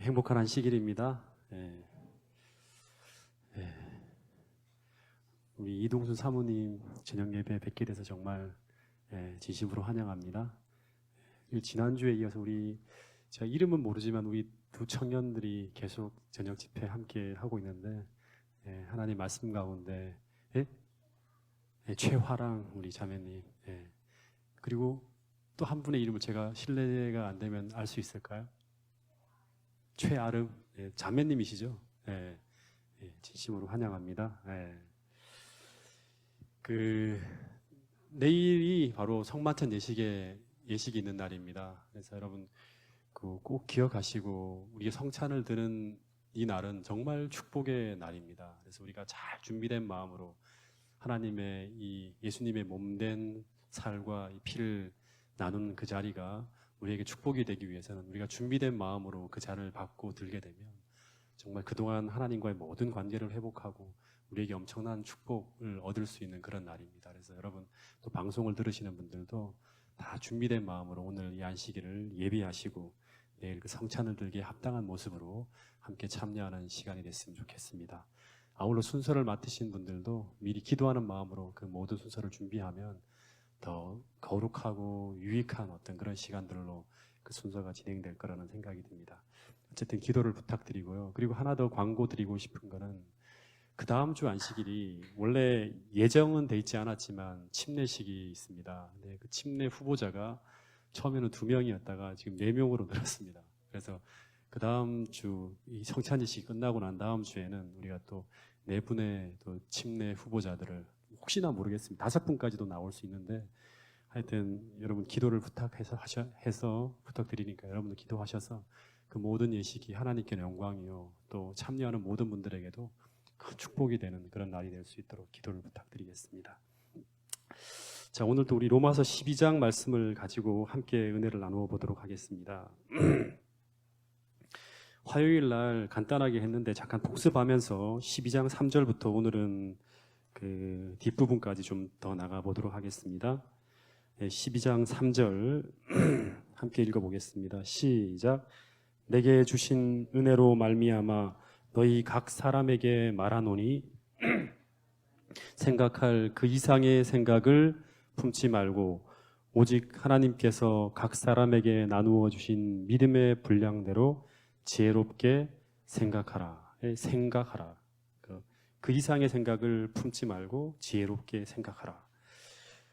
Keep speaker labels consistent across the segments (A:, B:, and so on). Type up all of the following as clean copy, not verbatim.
A: 행복한 한식일입니다. 우리 이동순 사모님 저녁 예배 뵙게 돼서 정말 진심으로 환영합니다. 지난주에 이어서 제가 이름은 모르지만 우리 두 청년들이 계속 저녁 집회 함께 하고 있는데 하나님 말씀 가운데 최화랑 우리 자매님 그리고 또 한 분의 이름을 제가 실례가 안 되면 알 수 있을까요? 최아름 자매님이시죠? 진심으로 환영합니다. 내일이 바로 성만찬 예식이 있는 날입니다. 그래서 여러분 꼭 기억하시고 우리의 성찬을 드는 이 날은 정말 축복의 날입니다. 그래서 우리가 잘 준비된 마음으로 하나님의 이 예수님의 몸된 살과 이 피를 나눈 그 자리가 우리에게 축복이 되기 위해서는 우리가 준비된 마음으로 그 잔을 받고 들게 되면 정말 그동안 하나님과의 모든 관계를 회복하고 우리에게 엄청난 축복을 얻을 수 있는 그런 날입니다. 그래서 여러분 또 방송을 들으시는 분들도 다 준비된 마음으로 오늘 이 안식일을 예비하시고 내일 그 성찬을 들기에 합당한 모습으로 함께 참여하는 시간이 됐으면 좋겠습니다. 아울러 순서를 맡으신 분들도 미리 기도하는 마음으로 그 모든 순서를 준비하면 더 거룩하고 유익한 어떤 그런 시간들로 그 순서가 진행될 거라는 생각이 듭니다. 어쨌든 기도를 부탁드리고요. 그리고 하나 더 광고 드리고 싶은 거는 그 다음 주 안식일이 원래 예정은 돼 있지 않았지만 침례식이 있습니다. 근데 그 침례 후보자가 처음에는 2명이었다가 지금 4명으로 늘었습니다. 그래서 그 다음 주 이 성찬식이 끝나고 난 다음 주에는 우리가 또 4분의 또 침례 후보자들을 혹시나 모르겠습니다. 5분까지도 나올 수 있는데 하여튼 여러분 기도를 해서 부탁드리니까 여러분도 기도하셔서 그 모든 예식이 하나님께 영광이요 또 참여하는 모든 분들에게도 큰 축복이 되는 그런 날이 될 수 있도록 기도를 부탁드리겠습니다. 자, 오늘도 우리 로마서 12장 말씀을 가지고 함께 은혜를 나누어 보도록 하겠습니다. 화요일 날 간단하게 했는데 잠깐 복습하면서 12장 3절부터 오늘은 그 뒷부분까지 좀 더 나가 보도록 하겠습니다. 12장 3절 함께 읽어보겠습니다. 시작. 내게 주신 은혜로 말미암아 너희 각 사람에게 말하노니 생각할 그 이상의 생각을 품지 말고 오직 하나님께서 각 사람에게 나누어 주신 믿음의 분량대로 지혜롭게 생각하라. 그 이상의 생각을 품지 말고 지혜롭게 생각하라.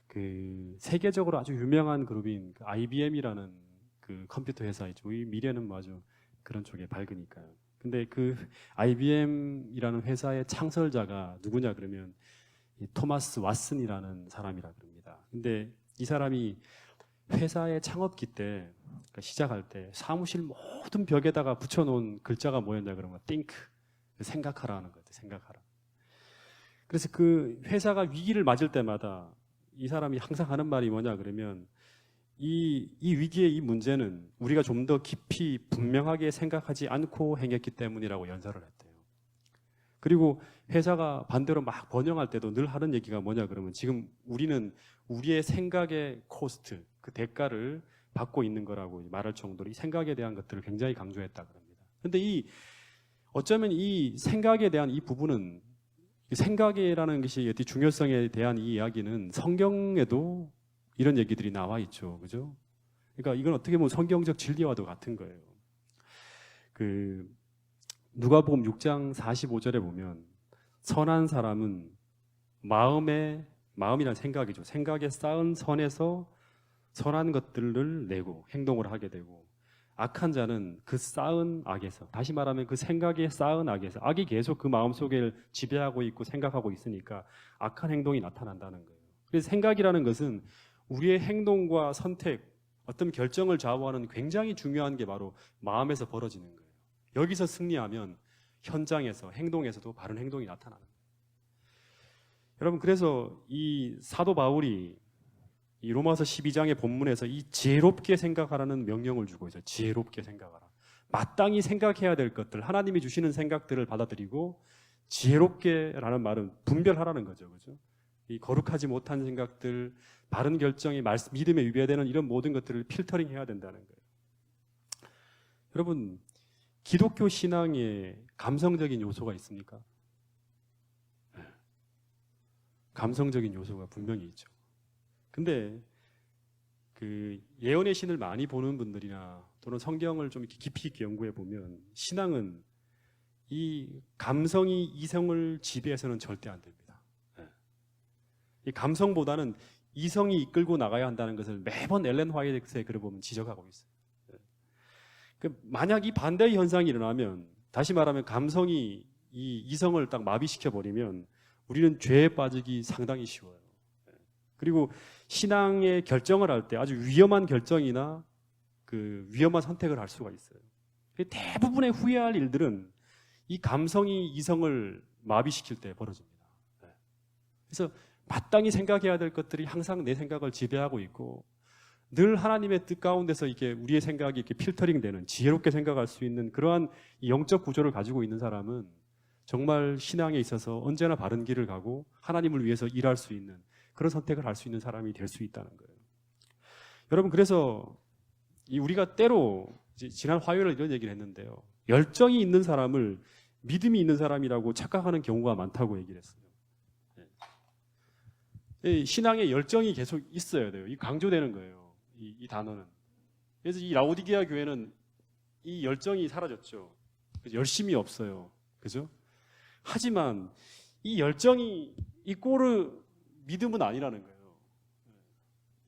A: 그 세계적으로 아주 유명한 그룹인 IBM이라는 그 컴퓨터 회사이죠. 이 미래는 아주 그런 쪽에 밝으니까요. 근데 그 IBM이라는 회사의 창설자가 누구냐 그러면 이 토마스 왓슨이라는 사람이라 그럽니다. 근데 이 사람이 회사의 창업기 때 그러니까 시작할 때 사무실 모든 벽에다가 붙여놓은 글자가 뭐였냐 그러면 think, 생각하라는 거예요. 생각하라. 그래서 그 회사가 위기를 맞을 때마다 이 사람이 항상 하는 말이 뭐냐 그러면 이 위기의 이 문제는 우리가 좀 더 깊이 분명하게 생각하지 않고 행했기 때문이라고 연설을 했대요. 그리고 회사가 반대로 막 번영할 때도 늘 하는 얘기가 뭐냐 그러면 지금 우리는 우리의 생각의 코스트, 그 대가를 받고 있는 거라고 말할 정도로 이 생각에 대한 것들을 굉장히 강조했다 그럽니다. 근데 어쩌면 이 생각에 대한 이 부분은 생각이라는 것이 중요성에 대한 이 이야기는 성경에도 이런 얘기들이 나와 있죠. 그죠? 그러니까 이건 어떻게 보면 성경적 진리와도 같은 거예요. 그 누가복음 6장 45절에 보면 선한 사람은 마음이란 생각이죠. 생각에 쌓은 선에서 선한 것들을 내고 행동을 하게 되고 악한 자는 그 쌓은 악에서, 다시 말하면 그 생각에 쌓은 악에서, 악이 계속 그 마음속에 지배하고 있고 생각하고 있으니까 악한 행동이 나타난다는 거예요. 그래서 생각이라는 것은 우리의 행동과 선택, 어떤 결정을 좌우하는 굉장히 중요한 게 바로 마음에서 벌어지는 거예요. 여기서 승리하면 현장에서, 행동에서도 바른 행동이 나타나는 거예요. 여러분, 그래서 이 사도 바울이 이 로마서 12장의 본문에서 이 지혜롭게 생각하라는 명령을 주고 있어요. 지혜롭게 생각하라. 마땅히 생각해야 될 것들, 하나님이 주시는 생각들을 받아들이고 지혜롭게라는 말은 분별하라는 거죠. 그죠? 이 거룩하지 못한 생각들, 바른 결정이 믿음에 위배되는 이런 모든 것들을 필터링 해야 된다는 거예요. 여러분, 기독교 신앙에 감성적인 요소가 있습니까? 감성적인 요소가 분명히 있죠. 근데 그 예언의 신을 많이 보는 분들이나 또는 성경을 좀 이렇게 깊이 있게 연구해 보면 신앙은 이 감성이 이성을 지배해서는 절대 안 됩니다. 이 감성보다는 이성이 이끌고 나가야 한다는 것을 매번 엘렌 화이트의 글을 보면 지적하고 있어요. 만약 이 반대의 현상이 일어나면, 다시 말하면 감성이 이 이성을 딱 마비시켜 버리면 우리는 죄에 빠지기 상당히 쉬워요. 그리고 신앙의 결정을 할 때 아주 위험한 결정이나 그 위험한 선택을 할 수가 있어요. 대부분의 후회할 일들은 이 감성이 이성을 마비시킬 때 벌어집니다. 그래서 마땅히 생각해야 될 것들이 항상 내 생각을 지배하고 있고, 늘 하나님의 뜻 가운데서 이게 우리의 생각이 이렇게 필터링되는, 지혜롭게 생각할 수 있는 그러한 이 영적 구조를 가지고 있는 사람은 정말 신앙에 있어서 언제나 바른 길을 가고 하나님을 위해서 일할 수 있는 그런 선택을 할 수 있는 사람이 될 수 있다는 거예요. 여러분, 그래서 우리가 때로 지난 화요일에 이런 얘기를 했는데요. 열정이 있는 사람을 믿음이 있는 사람이라고 착각하는 경우가 많다고 얘기를 했어요. 신앙에 열정이 계속 있어야 돼요. 이 강조되는 거예요. 이 단어는. 그래서 이 라오디게아 교회는 이 열정이 사라졌죠. 열심이 없어요. 그죠? 하지만 이 열정이 이꼬르 믿음은 아니라는 거예요.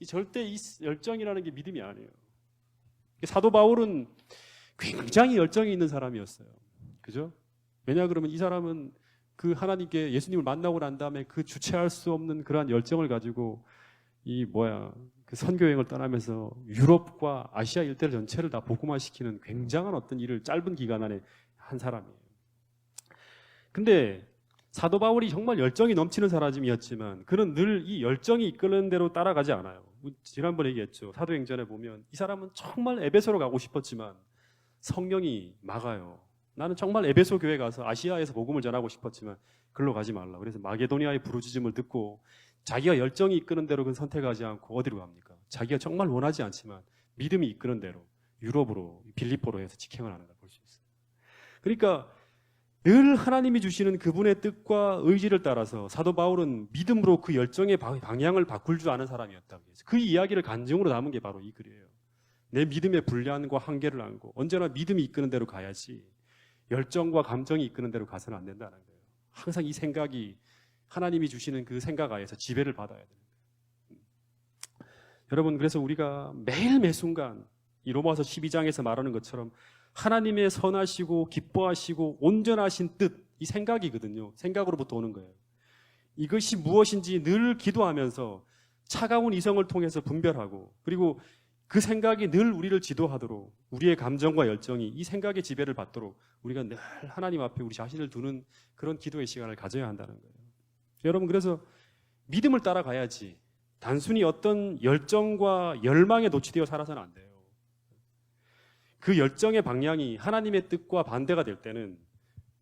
A: 절대 이 열정이라는 게 믿음이 아니에요. 사도 바울은 굉장히 열정이 있는 사람이었어요. 그죠? 왜냐 그러면 이 사람은 그 하나님께 예수님을 만나고 난 다음에 그 주체할 수 없는 그러한 열정을 가지고 그 선교여행을 떠나면서 유럽과 아시아 일대 전체를 다 복음화시키는 굉장한 어떤 일을 짧은 기간 안에 한 사람이에요. 근데 사도 바울이 정말 열정이 넘치는 사람이었지만 그는 늘 이 열정이 이끄는 대로 따라가지 않아요. 지난번에 얘기했죠. 사도행전에 보면 이 사람은 정말 에베소로 가고 싶었지만 성령이 막아요. 나는 정말 에베소 교회 가서 아시아에서 복음을 전하고 싶었지만 글로 가지 말라. 그래서 마게도니아의 부르짖음을 듣고 자기가 열정이 이끄는 대로 그 선택하지 않고 어디로 갑니까? 자기가 정말 원하지 않지만 믿음이 이끄는 대로 유럽으로, 빌립보로 해서 직행을 하는 걸 볼 수 있어요. 그러니까 늘 하나님이 주시는 그분의 뜻과 의지를 따라서 사도 바울은 믿음으로 그 열정의 방향을 바꿀 줄 아는 사람이었다고 해서 그 이야기를 간증으로 담은 게 바로 이 글이에요. 내 믿음의 분량과 한계를 알고 언제나 믿음이 이끄는 대로 가야지 열정과 감정이 이끄는 대로 가서는 안 된다는 거예요. 항상 이 생각이 하나님이 주시는 그 생각 하에서 지배를 받아야 되는 거예요. 여러분, 그래서 우리가 매일 매순간 이 로마서 12장에서 말하는 것처럼 하나님의 선하시고 기뻐하시고 온전하신 뜻, 이 생각이거든요. 생각으로부터 오는 거예요. 이것이 무엇인지 늘 기도하면서 차가운 이성을 통해서 분별하고, 그리고 그 생각이 늘 우리를 지도하도록, 우리의 감정과 열정이 이 생각의 지배를 받도록 우리가 늘 하나님 앞에 우리 자신을 두는 그런 기도의 시간을 가져야 한다는 거예요. 여러분, 그래서 믿음을 따라가야지 단순히 어떤 열정과 열망에 노출되어 살아서는 안 돼요. 그 열정의 방향이 하나님의 뜻과 반대가 될 때는,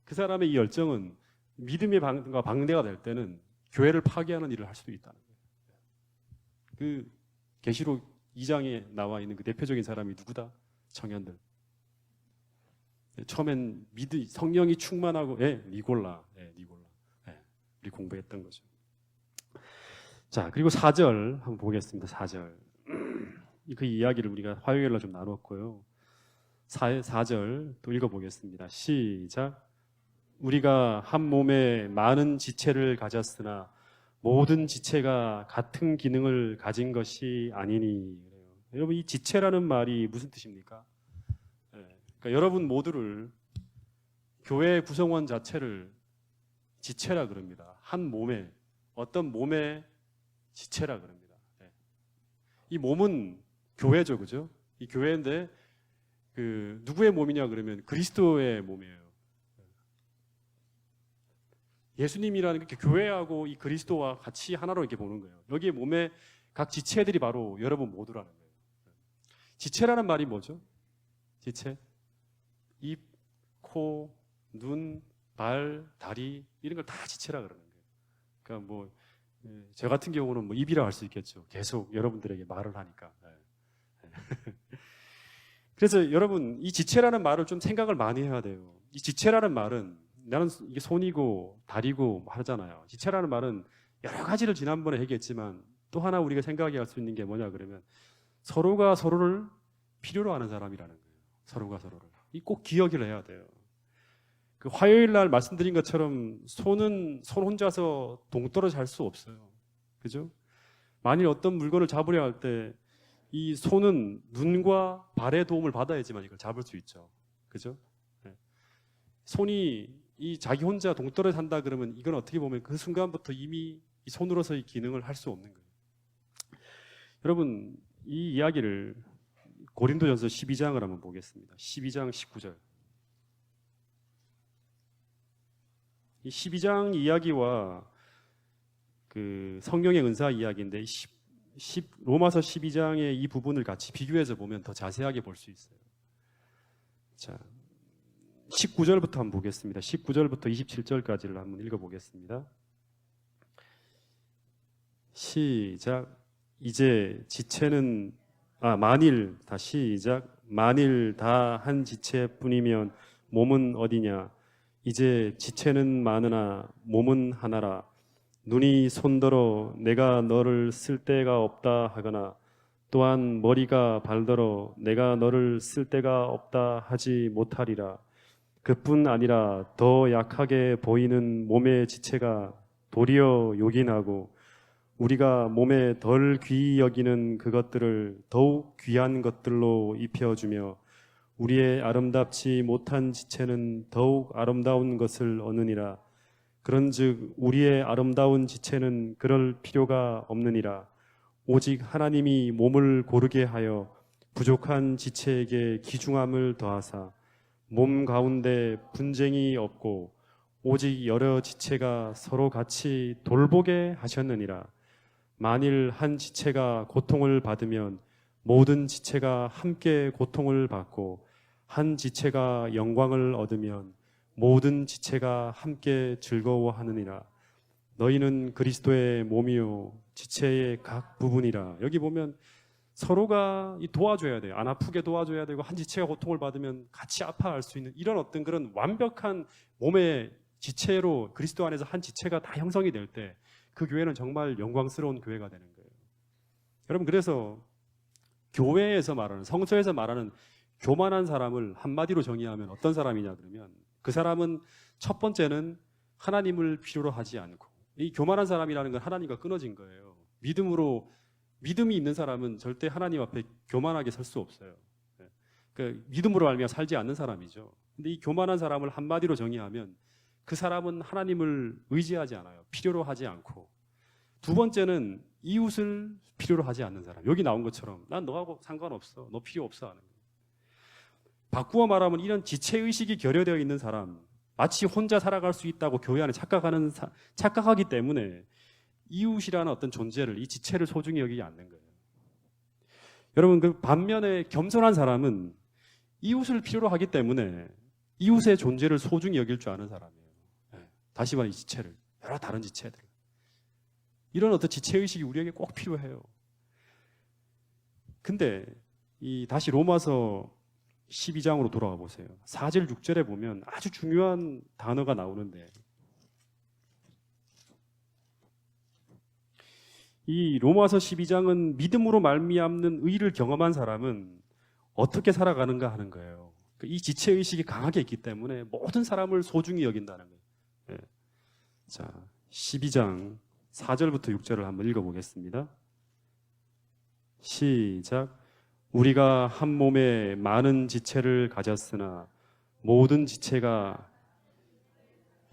A: 그 사람의 이 열정은 믿음의 방향과 반대가 될 때는 교회를 파괴하는 일을 할 수도 있다는 거예요. 그 계시록 2장에 나와 있는 그 대표적인 사람이 누구다? 청년들. 처음엔 성령이 충만하고, 니골라. 우리 공부했던 거죠. 자, 그리고 4절 한번 보겠습니다. 4절. 그 이야기를 우리가 화요일날 좀 나눴고요. 4절 또 읽어보겠습니다. 시작. 우리가 한 몸에 많은 지체를 가졌으나 모든 지체가 같은 기능을 가진 것이 아니니. 여러분, 이 지체라는 말이 무슨 뜻입니까? 그러니까 여러분 모두를, 교회 구성원 자체를 지체라 그럽니다. 한 몸에, 어떤 몸의 지체라 그럽니다. 이 몸은 교회죠, 그죠? 이 교회인데 누구의 몸이냐 그러면 그리스도의 몸이에요. 예수님이라는 게 교회하고 이 그리스도와 같이 하나로 이렇게 보는 거예요. 여기에 몸의 각 지체들이 바로 여러분 모두라는 거예요. 지체라는 말이 뭐죠? 지체? 입, 코, 눈, 발, 다리, 이런 걸 다 지체라 그러는 거예요. 그러니까 저 같은 경우는 입이라 할 수 있겠죠. 계속 여러분들에게 말을 하니까. 그래서 여러분 이 지체라는 말을 좀 생각을 많이 해야 돼요. 이 지체라는 말은 나는 이게 손이고 다리고 하잖아요. 지체라는 말은 여러 가지를 지난번에 얘기했지만 또 하나 우리가 생각해야 할 수 있는 게 뭐냐 그러면 서로가 서로를 필요로 하는 사람이라는 거예요. 서로가 서로를. 이 꼭 기억을 해야 돼요. 그 화요일 날 말씀드린 것처럼 손은 손 혼자서 동떨어져 할 수 없어요. 그죠? 만일 어떤 물건을 잡으려 할 때 이 손은 눈과 발의 도움을 받아야지만 이걸 잡을 수 있죠. 그죠? 네. 손이 이 자기 혼자 동떨어져 한다 그러면 이건 어떻게 보면 그 순간부터 이미 이 손으로서의 기능을 할 수 없는 거예요. 여러분 이 이야기를 고린도전서 12장을 한번 보겠습니다. 12장 19절. 이 12장 이야기와 그 성령의 은사 이야기인데 로마서 12장의 이 부분을 같이 비교해서 보면 더 자세하게 볼 수 있어요. 자, 19절부터 한번 보겠습니다. 19절부터 27절까지를 한번 읽어보겠습니다. 시작. 이제 지체는 만일 다 한 지체뿐이면 몸은 어디냐? 이제 지체는 많으나 몸은 하나라. 눈이 손더러 내가 너를 쓸 데가 없다 하거나 또한 머리가 발더러 내가 너를 쓸 데가 없다 하지 못하리라. 그뿐 아니라 더 약하게 보이는 몸의 지체가 도리어 요긴하고 우리가 몸에 덜 귀히 여기는 그것들을 더욱 귀한 것들로 입혀주며 우리의 아름답지 못한 지체는 더욱 아름다운 것을 얻느니라. 그런즉 우리의 아름다운 지체는 그럴 필요가 없느니라. 오직 하나님이 몸을 고르게 하여 부족한 지체에게 귀중함을 더하사 몸 가운데 분쟁이 없고 오직 여러 지체가 서로 같이 돌보게 하셨느니라. 만일 한 지체가 고통을 받으면 모든 지체가 함께 고통을 받고 한 지체가 영광을 얻으면 모든 지체가 함께 즐거워하느니라. 너희는 그리스도의 몸이요 지체의 각 부분이라. 여기 보면 서로가 도와줘야 돼요. 안 아프게 도와줘야 되고 한 지체가 고통을 받으면 같이 아파할 수 있는 이런 어떤 그런 완벽한 몸의 지체로 그리스도 안에서 한 지체가 다 형성이 될 때 그 교회는 정말 영광스러운 교회가 되는 거예요. 여러분 그래서 교회에서 말하는 성서에서 말하는 교만한 사람을 한마디로 정의하면 어떤 사람이냐 그러면 그 사람은 첫 번째는 하나님을 필요로 하지 않고 이 교만한 사람이라는 건 하나님과 끊어진 거예요. 믿음이 있는 사람은 절대 하나님 앞에 교만하게 설 수 없어요. 그러니까 믿음으로 알며 살지 않는 사람이죠. 근데 이 교만한 사람을 한마디로 정의하면 그 사람은 하나님을 의지하지 않아요. 필요로 하지 않고. 두 번째는 이웃을 필요로 하지 않는 사람. 여기 나온 것처럼 난 너하고 상관없어. 너 필요 없어 하는 거예요. 바꾸어 말하면 이런 지체의식이 결여되어 있는 사람, 마치 혼자 살아갈 수 있다고 교회 안에 착각하기 때문에 이웃이라는 어떤 존재를, 이 지체를 소중히 여기지 않는 거예요. 여러분, 그 반면에 겸손한 사람은 이웃을 필요로 하기 때문에 이웃의 존재를 소중히 여길 줄 아는 사람이에요. 다시 말해 이 지체를, 여러 다른 지체들. 이런 어떤 지체의식이 우리에게 꼭 필요해요. 근데 다시 로마서 12장으로 돌아가 보세요. 4절, 6절에 보면 아주 중요한 단어가 나오는데 이 로마서 12장은 믿음으로 말미암는 의를 경험한 사람은 어떻게 살아가는가 하는 거예요. 이 지체의식이 강하게 있기 때문에 모든 사람을 소중히 여긴다는 거예요. 네. 자, 12장 4절부터 6절을 한번 읽어보겠습니다. 시작. 우리가 한 몸에 많은 지체를 가졌으나 모든 지체가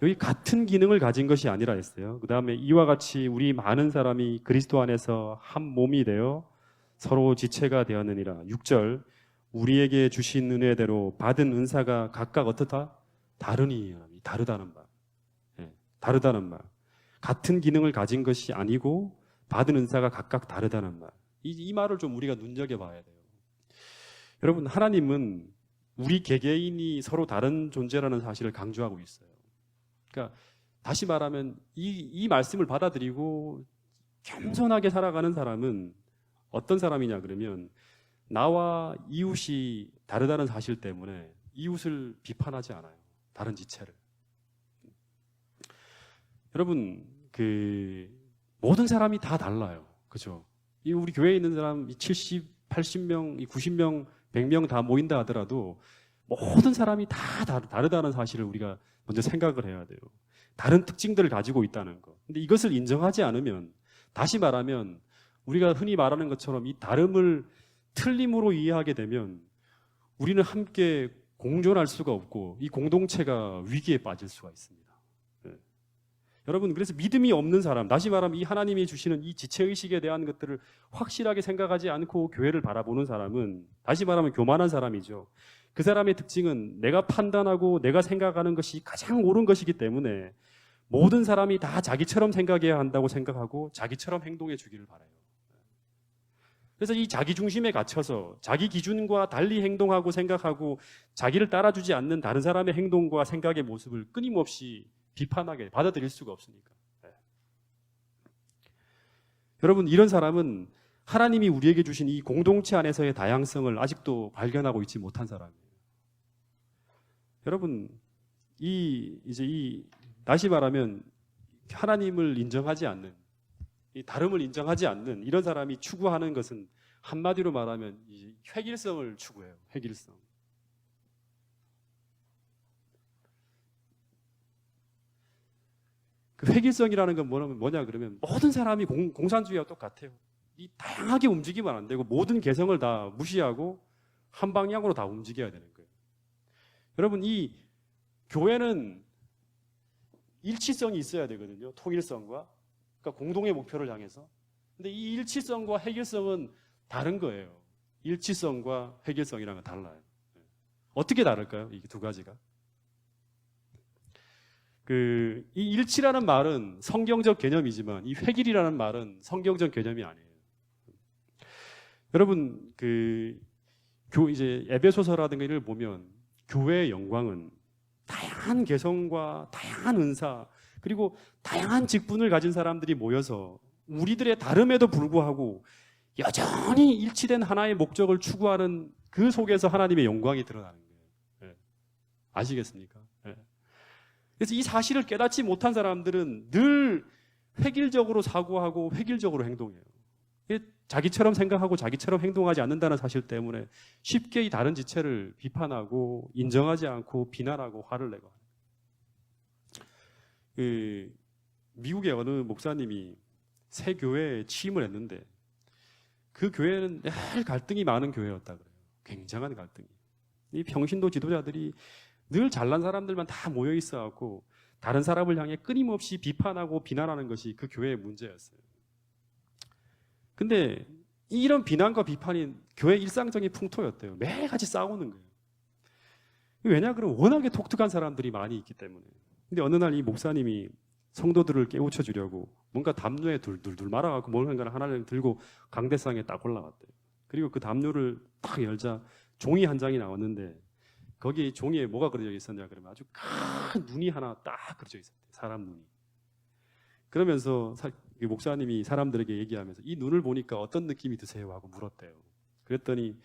A: 여기 같은 기능을 가진 것이 아니라 했어요. 그 다음에 이와 같이 우리 많은 사람이 그리스도 안에서 한 몸이 되어 서로 지체가 되었느니라. 6절. 우리에게 주신 은혜대로 받은 은사가 각각 어떻다? 다르니. 다르다는 말. 네, 다르다는 말. 같은 기능을 가진 것이 아니고 받은 은사가 각각 다르다는 말. 이 말을 좀 우리가 눈여겨봐야 돼요. 여러분, 하나님은 우리 개개인이 서로 다른 존재라는 사실을 강조하고 있어요. 그러니까 다시 말하면 이 말씀을 받아들이고 겸손하게 살아가는 사람은 어떤 사람이냐 그러면 나와 이웃이 다르다는 사실 때문에 이웃을 비판하지 않아요. 다른 지체를. 여러분, 모든 사람이 다 달라요. 그죠? 이 우리 교회에 있는 사람 70, 80명, 90명, 100명 다 모인다 하더라도 모든 사람이 다 다르다는 사실을 우리가 먼저 생각을 해야 돼요. 다른 특징들을 가지고 있다는 거. 근데 이것을 인정하지 않으면, 다시 말하면 우리가 흔히 말하는 것처럼 이 다름을 틀림으로 이해하게 되면 우리는 함께 공존할 수가 없고 이 공동체가 위기에 빠질 수가 있습니다. 네. 여러분, 그래서 믿음이 없는 사람, 다시 말하면 이 하나님이 주시는 이 지체의식에 대한 것들을 확실하게 생각하지 않고 교회를 바라보는 사람은, 다시 말하면 교만한 사람이죠. 그 사람의 특징은 내가 판단하고 내가 생각하는 것이 가장 옳은 것이기 때문에 모든 사람이 다 자기처럼 생각해야 한다고 생각하고 자기처럼 행동해 주기를 바라요. 그래서 이 자기 중심에 갇혀서 자기 기준과 달리 행동하고 생각하고 자기를 따라주지 않는 다른 사람의 행동과 생각의 모습을 끊임없이 비판하게 받아들일 수가 없으니까. 네. 여러분, 이런 사람은 하나님이 우리에게 주신 이 공동체 안에서의 다양성을 아직도 발견하고 있지 못한 사람이에요. 여러분, 다시 말하면 하나님을 인정하지 않는, 이 다름을 인정하지 않는 이런 사람이 추구하는 것은 한마디로 말하면 이 획일성을 추구해요. 획일성. 그 획일성이라는 건 뭐냐 그러면 모든 사람이 공산주의와 똑같아요. 이 다양하게 움직이면 안 되고 모든 개성을 다 무시하고 한 방향으로 다 움직여야 되는 거예요. 여러분, 이 교회는 일치성이 있어야 되거든요. 통일성과, 그러니까 공동의 목표를 향해서. 근데 이 일치성과 획일성은 다른 거예요. 일치성과 획일성이랑은 달라요. 어떻게 다를까요? 이 두 가지가. 이 일치라는 말은 성경적 개념이지만 이 획일이라는 말은 성경적 개념이 아니에요. 여러분, 이제 에베소서라든가 이를 보면 교회의 영광은 다양한 개성과 다양한 은사, 그리고 다양한 직분을 가진 사람들이 모여서 우리들의 다름에도 불구하고 여전히 일치된 하나의 목적을 추구하는 그 속에서 하나님의 영광이 드러나는 거예요. 네. 아시겠습니까? 네. 그래서 이 사실을 깨닫지 못한 사람들은 늘 획일적으로 사고하고 획일적으로 행동해요. 자기처럼 생각하고 자기처럼 행동하지 않는다는 사실 때문에 쉽게 이 다른 지체를 비판하고 인정하지 않고 비난하고 화를 내고. 미국의 어느 목사님이 새 교회에 취임을 했는데 그 교회는 늘 갈등이 많은 교회였다 그래요. 굉장한 갈등이. 이 평신도 지도자들이 늘 잘난 사람들만 다 모여 있어갖고 다른 사람을 향해 끊임없이 비판하고 비난하는 것이 그 교회의 문제였어요. 근데 이런 비난과 비판이 교회 일상적인 풍토였대요. 매일같이 싸우는 거예요. 왜냐? 그러면 워낙에 독특한 사람들이 많이 있기 때문에. 근데 어느 날 이 목사님이 성도들을 깨우쳐 주려고 뭔가 담요에 둘둘 말아갖고 뭔가 하나를 들고 강대상에 딱 올라갔대요. 그리고 그 담요를 딱 열자 종이 한 장이 나왔는데 거기 종이에 뭐가 그려져 있었냐 그러면 아주 큰 눈이 하나 딱 그려져 있었대요. 사람 눈이. 그러면서 목사님이 사람들에게 얘기하면서 이 눈을 보니까 어떤 느낌이 드세요? 하고 물었대요. 그랬더니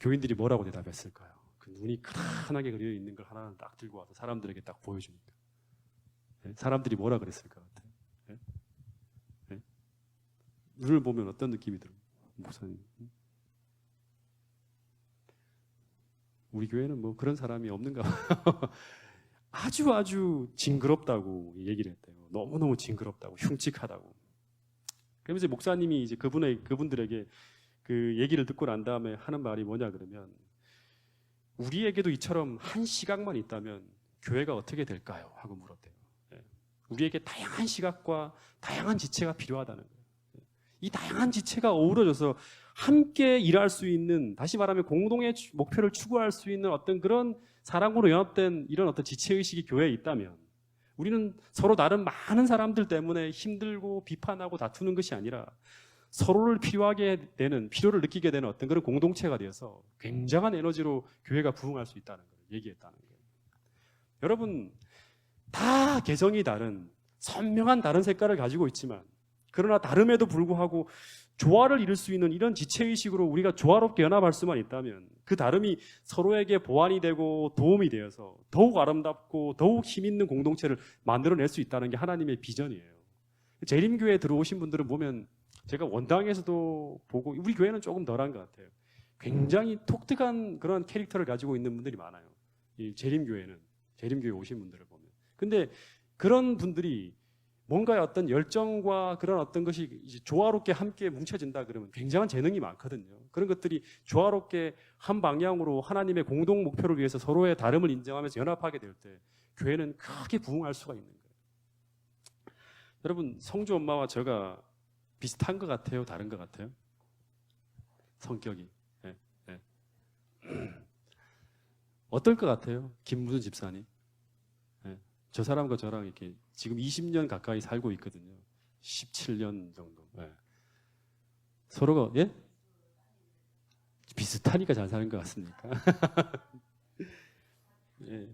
A: 교인들이 뭐라고 대답했을까요? 그 눈이 크다하게 그려 있는 걸 하나 딱 들고 와서 사람들에게 딱 보여주니까. 네? 사람들이 뭐라 그랬을 것 같아요? 네? 네? 눈을 보면 어떤 느낌이 들어요? 목사님. 우리 교회는 뭐 그런 사람이 없는가 봐요. 아주 징그럽다고 얘기를 했대요. 너무너무 징그럽다고, 흉측하다고. 그러면서 목사님이 이제 그분들에게 그 얘기를 듣고 난 다음에 하는 말이 뭐냐 그러면 우리에게도 이처럼 한 시각만 있다면 교회가 어떻게 될까요? 하고 물었대요. 우리에게 다양한 시각과 다양한 지체가 필요하다는 거예요. 이 다양한 지체가 어우러져서 함께 일할 수 있는, 다시 말하면 공동의 목표를 추구할 수 있는 어떤 그런 사랑으로 연합된 이런 어떤 지체의식이 교회에 있다면 우리는 서로 다른 많은 사람들 때문에 힘들고 비판하고 다투는 것이 아니라 서로를 필요를 느끼게 되는 어떤 그런 공동체가 되어서 굉장한 에너지로 교회가 부흥할 수 있다는 걸 얘기했다는 거예요. 여러분, 다 개성이 다른 선명한 다른 색깔을 가지고 있지만 그러나 다름에도 불구하고 조화를 이룰 수 있는 이런 지체의식으로 우리가 조화롭게 연합할 수만 있다면 그 다름이 서로에게 보완이 되고 도움이 되어서 더욱 아름답고 더욱 힘있는 공동체를 만들어낼 수 있다는 게 하나님의 비전이에요. 재림교회에 들어오신 분들은 보면 제가 원당에서도 보고 우리 교회는 조금 덜한 것 같아요. 굉장히 독특한 그런 캐릭터를 가지고 있는 분들이 많아요. 이 재림교회는 재림교회 오신 분들을 보면. 근데 그런 분들이 뭔가 어떤 열정과 그런 어떤 것이 이제 조화롭게 함께 뭉쳐진다 그러면 굉장한 재능이 많거든요. 그런 것들이 조화롭게 한 방향으로 하나님의 공동 목표를 위해서 서로의 다름을 인정하면서 연합하게 될 때 교회는 크게 부흥할 수가 있는 거예요. 여러분, 성주 엄마와 제가 비슷한 것 같아요? 다른 것 같아요? 성격이. 네, 네. 어떨 것 같아요? 김무준 집사님? 네. 저 사람과 저랑 이렇게 지금 20년 가까이 살고 있거든요. 17년 정도. 네. 서로가, 예? 비슷하니까 잘 사는 것 같습니까? 예.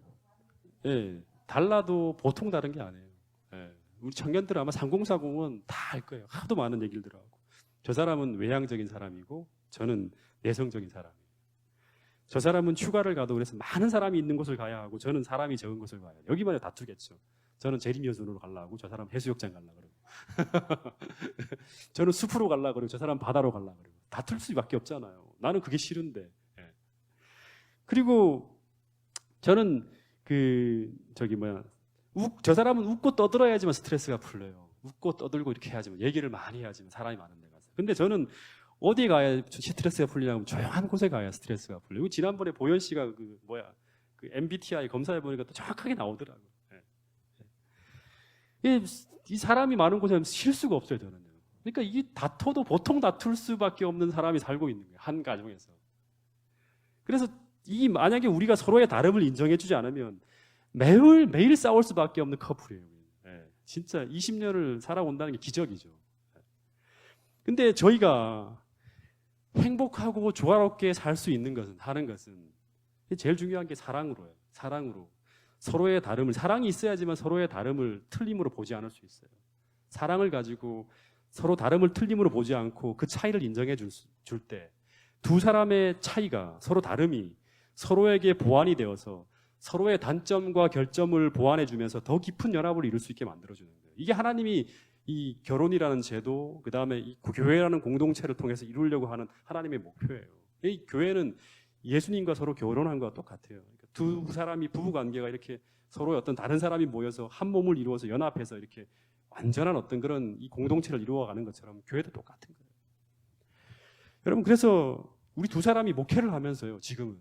A: 예. 달라도 보통 다른 게 아니에요. 예. 우리 청년들 아마 3040은 다 알 거예요. 하도 많은 얘기를 들어가고. 저 사람은 외향적인 사람이고, 저는 내성적인 사람이에요. 저 사람은 휴가를 가도 그래서 많은 사람이 있는 곳을 가야 하고, 저는 사람이 적은 곳을 가야 해요. 여기만 해도 다투겠죠. 저는 재림여순으로 가려고, 저 사람 해수욕장 가려고 그러고. 저는 숲으로 가려고 그러고, 저 사람 바다로 가려고 그러고. 다툴 수밖에 없잖아요. 나는 그게 싫은데. 예. 그리고 저는 저 사람은 웃고 떠들어야지만 스트레스가 풀려요. 웃고 떠들고 이렇게 해야지만, 얘기를 많이 해야지만 사람이 많은 데 가서. 근데 저는 어디 가야 스트레스가 풀리냐면 조용한 곳에 가야 스트레스가 풀려요. 지난번에 보현 씨가 그 MBTI 검사해 보니까 또 정확하게 나오더라고요. 이 사람이 많은 곳에 쉴 수가 없어요, 저는요. 그러니까 이게 다퉈도 보통 다툴 수밖에 없는 사람이 살고 있는 거예요, 한 가정에서. 그래서 만약에 우리가 서로의 다름을 인정해주지 않으면 매일 싸울 수밖에 없는 커플이에요. 진짜 20년을 살아온다는 게 기적이죠. 근데 저희가 행복하고 조화롭게 살 수 있는 것은, 하는 것은 제일 중요한 게 사랑으로요. 사랑으로. 서로의 다름을, 사랑이 있어야지만 서로의 다름을 틀림으로 보지 않을 수 있어요. 사랑을 가지고 서로 다름을 틀림으로 보지 않고 그 차이를 인정해 줄 때 두 사람의 차이가, 서로 다름이 서로에게 보완이 되어서 서로의 단점과 결점을 보완해 주면서 더 깊은 연합을 이룰 수 있게 만들어주는 거예요. 이게 하나님이 이 결혼이라는 제도, 그 다음에 이 교회라는 공동체를 통해서 이루려고 하는 하나님의 목표예요. 이 교회는 예수님과 서로 결혼한 것과 똑같아요. 그러니까 두 사람이 부부관계가 이렇게 서로 어떤 다른 사람이 모여서 한 몸을 이루어서 연합해서 이렇게 완전한 어떤 그런 이 공동체를 이루어가는 것처럼 교회도 똑같은 거예요. 여러분, 그래서 우리 두 사람이 목회를 하면서요, 지금은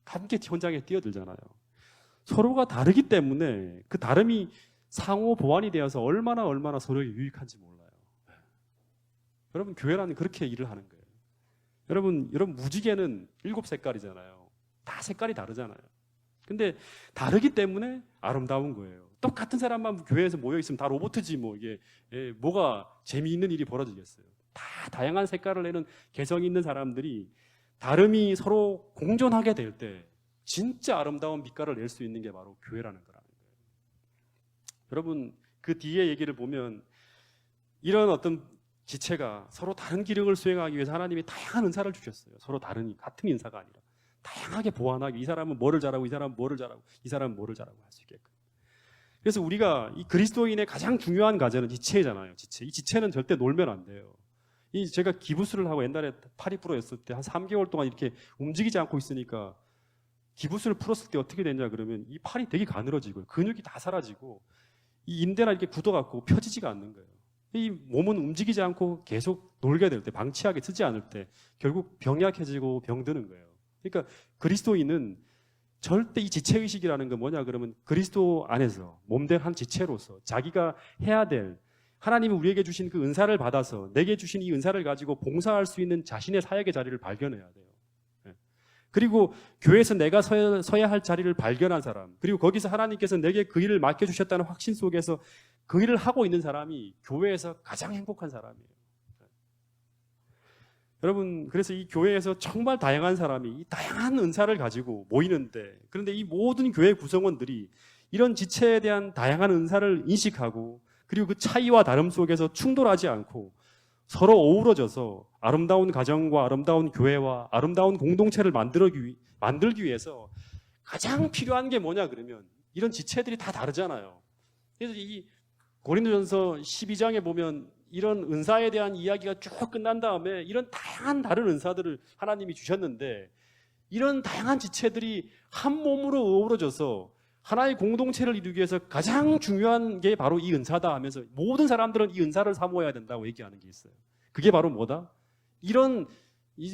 A: 함께 현장에 뛰어들잖아요. 서로가 다르기 때문에 그 다름이 상호 보완이 되어서 얼마나 서로에게 유익한지 몰라요. 여러분, 교회라는 그렇게 일을 하는 거예요. 여러분 무지개는 7색깔이잖아요. 다 색깔이 다르잖아요. 근데 다르기 때문에 아름다운 거예요. 똑같은 사람만 교회에서 모여 있으면 다 로봇이지 뭐, 이게 뭐가 재미있는 일이 벌어지겠어요. 다 다양한 색깔을 내는 개성 있는 사람들이 다름이 서로 공존하게 될 때 진짜 아름다운 빛깔을 낼 수 있는 게 바로 교회라는 거라는 거예요. 여러분, 그 뒤에 얘기를 보면 이런 어떤 지체가 서로 다른 기능을 수행하기 위해서 하나님이 다양한 은사를 주셨어요. 서로 다른, 같은 인사가 아니라 다양하게 보완하기, 이 사람은 뭐를 잘하고 이 사람은 뭐를 잘하고 이 사람은 뭐를 잘하고 할 수 있게끔. 그래서 우리가 이 그리스도인의 가장 중요한 과제는 지체잖아요. 지체. 이 지체는 절대 놀면 안 돼요. 제가 기부스를 하고 옛날에 팔이 부러졌을 때 한 3개월 동안 이렇게 움직이지 않고 있으니까 기부스를 풀었을 때 어떻게 됐냐 그러면 이 팔이 되게 가늘어지고 근육이 다 사라지고 이 인대나 이렇게 굳어갖고 펴지지가 않는 거예요. 이 몸은 움직이지 않고 계속 놀게 될 때, 방치하게 쓰지 않을 때 결국 병약해지고 병드는 거예요. 그러니까 그리스도인은 절대 이 지체의식이라는 건 뭐냐 그러면 그리스도 안에서 몸된 한 지체로서 자기가 해야 될, 하나님이 우리에게 주신 그 은사를 받아서 내게 주신 이 은사를 가지고 봉사할 수 있는 자신의 사역의 자리를 발견해야 돼요. 그리고 교회에서 내가 서야 할 자리를 발견한 사람, 그리고 거기서 하나님께서 내게 그 일을 맡겨주셨다는 확신 속에서 그 일을 하고 있는 사람이 교회에서 가장 행복한 사람이에요. 여러분, 그래서 이 교회에서 정말 다양한 사람이 이 다양한 은사를 가지고 모이는데, 그런데 이 모든 교회 구성원들이 이런 지체에 대한 다양한 은사를 인식하고 그 그리고 그 차이와 다름 속에서 충돌하지 않고 서로 어우러져서 아름다운 가정과 아름다운 교회와 아름다운 공동체를 만들기 위해서 가장 필요한 게 뭐냐 그러면 이런 지체들이 다 다르잖아요. 그래서 이 고린도전서 12장에 보면 이런 은사에 대한 이야기가 쭉 끝난 다음에 이런 다양한 다른 은사들을 하나님이 주셨는데 이런 다양한 지체들이 한 몸으로 어우러져서 하나의 공동체를 이루기 위해서 가장 중요한 게 바로 이 은사다 하면서 모든 사람들은 이 은사를 사모해야 된다고 얘기하는 게 있어요. 그게 바로 뭐다? 이런